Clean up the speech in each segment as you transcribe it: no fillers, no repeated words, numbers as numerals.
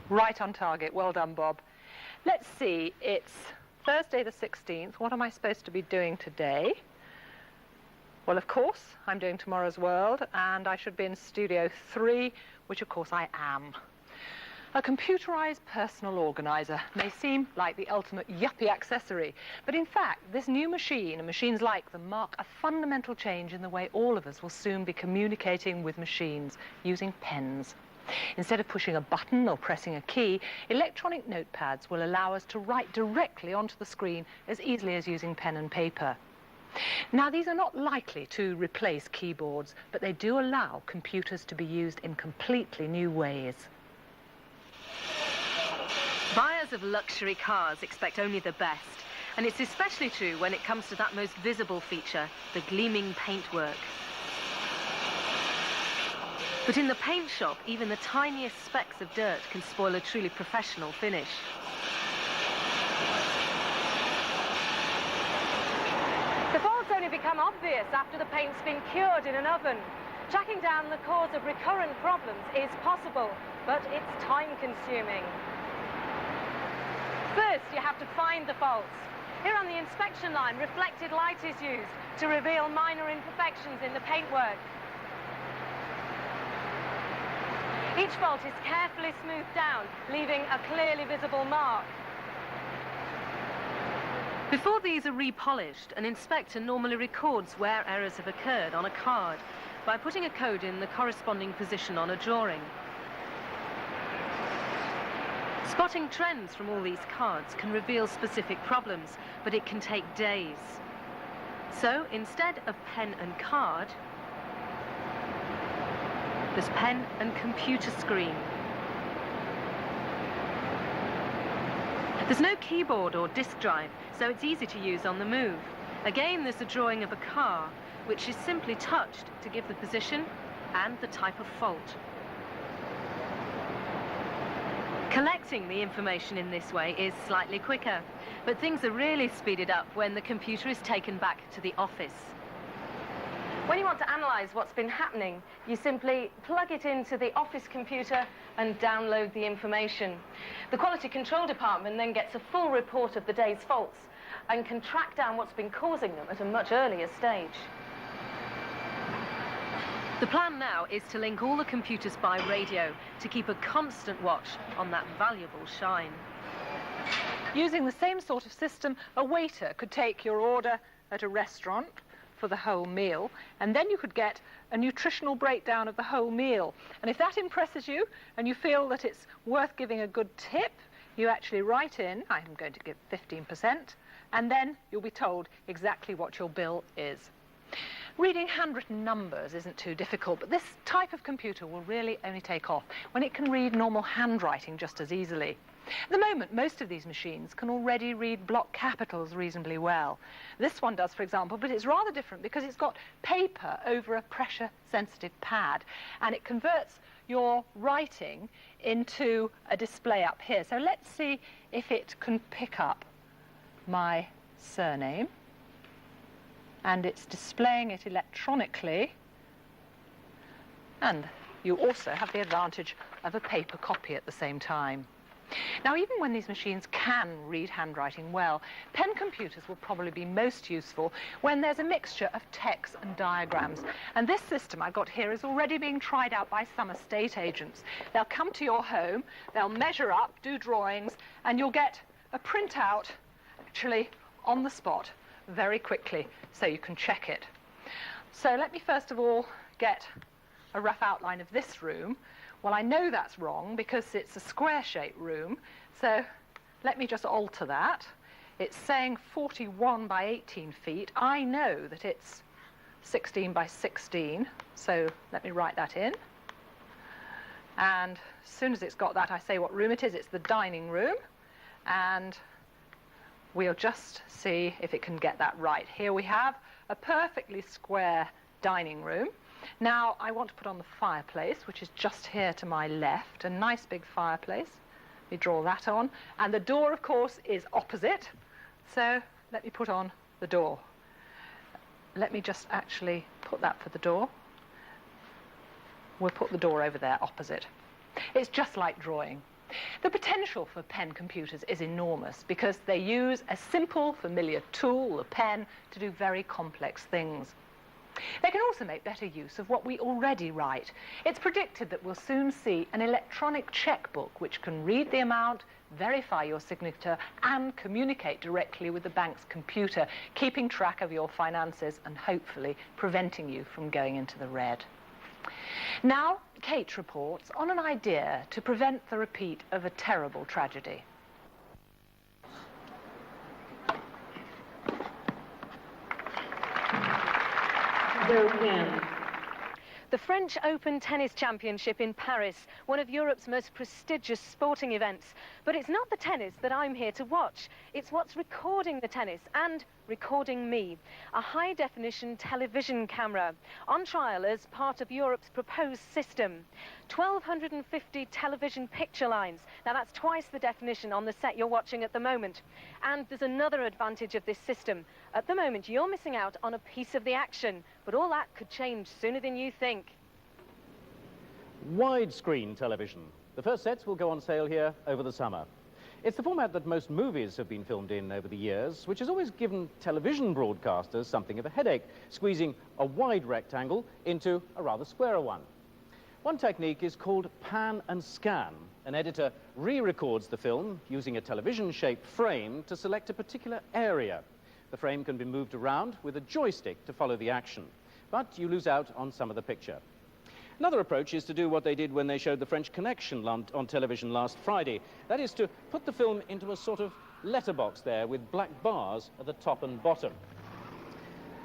Right on target. Well done, Bob. Let's see, it's Thursday the 16th. What am I supposed to be doing today? Well, of course, I'm doing Tomorrow's World, and I should be in Studio 3, which of course I am. A computerized personal organizer may seem like the ultimate yuppie accessory, but in fact, this new machine and machines like them mark a fundamental change in the way all of us will soon be communicating with machines using pens. Instead of pushing a button or pressing a key, electronic notepads will allow us to write directly onto the screen as easily as using pen and paper. Now, these are not likely to replace keyboards, but they do allow computers to be used in completely new ways. Buyers of luxury cars expect only the best, and it's especially true when it comes to that most visible feature, the gleaming paintwork. But in the paint shop, even the tiniest specks of dirt can spoil a truly professional finish. The faults only become obvious after the paint's been cured in an oven. Tracking down the cause of recurrent problems is possible, but it's time-consuming. First, you have to find the faults. Here on the inspection line, reflected light is used to reveal minor imperfections in the paintwork. Each fault is carefully smoothed down, leaving a clearly visible mark. Before these are repolished, an inspector normally records where errors have occurred on a card by putting a code in the corresponding position on a drawing. Spotting trends from all these cards can reveal specific problems, but it can take days. So, instead of pen and card, there's pen and computer screen. There's no keyboard or disk drive, so it's easy to use on the move. Again, there's a drawing of a car, which is simply touched to give the position and the type of fault. Collecting the information in this way is slightly quicker, but things are really speeded up when the computer is taken back to the office. When you want to analyse what's been happening, you simply plug it into the office computer and download the information. The quality control department then gets a full report of the day's faults and can track down what's been causing them at a much earlier stage. The plan now is to link all the computers by radio to keep a constant watch on that valuable shine. Using the same sort of system, a waiter could take your order at a restaurant for the whole meal, and then you could get a nutritional breakdown of the whole meal. And if that impresses you and you feel that it's worth giving a good tip, you actually write in, I'm going to give 15%, and then you'll be told exactly what your bill is. Reading handwritten numbers isn't too difficult, but this type of computer will really only take off when it can read normal handwriting just as easily. At the moment, most of these machines can already read block capitals reasonably well. This one does, for example, but it's rather different because it's got paper over a pressure-sensitive pad, and it converts your writing into a display up here. So let's see if it can pick up my surname, and it's displaying it electronically, and you also have the advantage of a paper copy at the same time. Now, even when these machines can read handwriting well, pen computers will probably be most useful when there's a mixture of text and diagrams. And this system I've got here is already being tried out by some estate agents. They'll come to your home, they'll measure up, do drawings, and you'll get a printout actually on the spot very quickly, so you can check it. So let me first of all get a rough outline of this room. Well, I know that's wrong because it's a square-shaped room, so let me just alter that. It's saying 41 by 18 feet. I know that it's 16 by 16, so let me write that in. And as soon as it's got that, I say what room it is. It's the dining room, and we'll just see if it can get that right. Here we have a perfectly square dining room. Now, I want to put on the fireplace, which is just here to my left, a nice big fireplace. We draw that on. And the door, of course, is opposite. So let me put on the door. Let me just actually put that for the door. We'll put the door over there opposite. It's just like drawing. The potential for pen computers is enormous because they use a simple, familiar tool, the pen, to do very complex things. They can also make better use of what we already write. It's predicted that we'll soon see an electronic checkbook which can read the amount, verify your signature, and communicate directly with the bank's computer, keeping track of your finances and hopefully preventing you from going into the red. Now, Kate reports on an idea to prevent the repeat of a terrible tragedy. The French Open Tennis Championship in Paris, one of Europe's most prestigious sporting events. But it's not the tennis that I'm here to watch. It's what's recording the tennis and recording me. A high-definition television camera, on trial as part of Europe's proposed system. 1,250 television picture lines. Now that's twice the definition on the set you're watching at the moment. And there's another advantage of this system. At the moment, you're missing out on a piece of the action, but all that could change sooner than you think. Widescreen television. The first sets will go on sale here over the summer. It's the format that most movies have been filmed in over the years, which has always given television broadcasters something of a headache, squeezing a wide rectangle into a rather squarer one. One technique is called pan and scan. An editor re-records the film using a television-shaped frame to select a particular area. The frame can be moved around with a joystick to follow the action, but you lose out on some of the picture. Another approach is to do what they did when they showed the French Connection on television last Friday. That is to put the film into a sort of letterbox there with black bars at the top and bottom.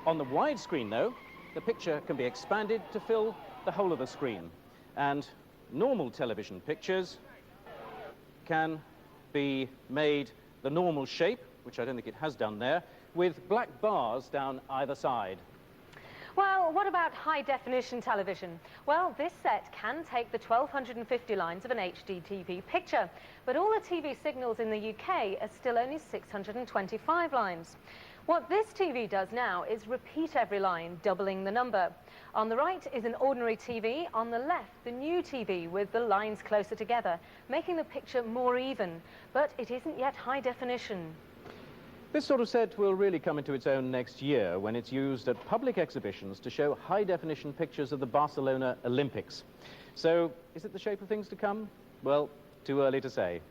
On the widescreen, though, the picture can be expanded to fill the whole of the screen. And normal television pictures can be made the normal shape, which I don't think it has done there, with black bars down either side. Well, what about high-definition television? Well, this set can take the 1,250 lines of an HD TV picture, but all the TV signals in the UK are still only 625 lines. What this TV does now is repeat every line, doubling the number. On the right is an ordinary TV, on the left the new TV with the lines closer together, making the picture more even, but it isn't yet high definition. This sort of set will really come into its own next year when it's used at public exhibitions to show high-definition pictures of the Barcelona Olympics. So, is it the shape of things to come? Well, too early to say.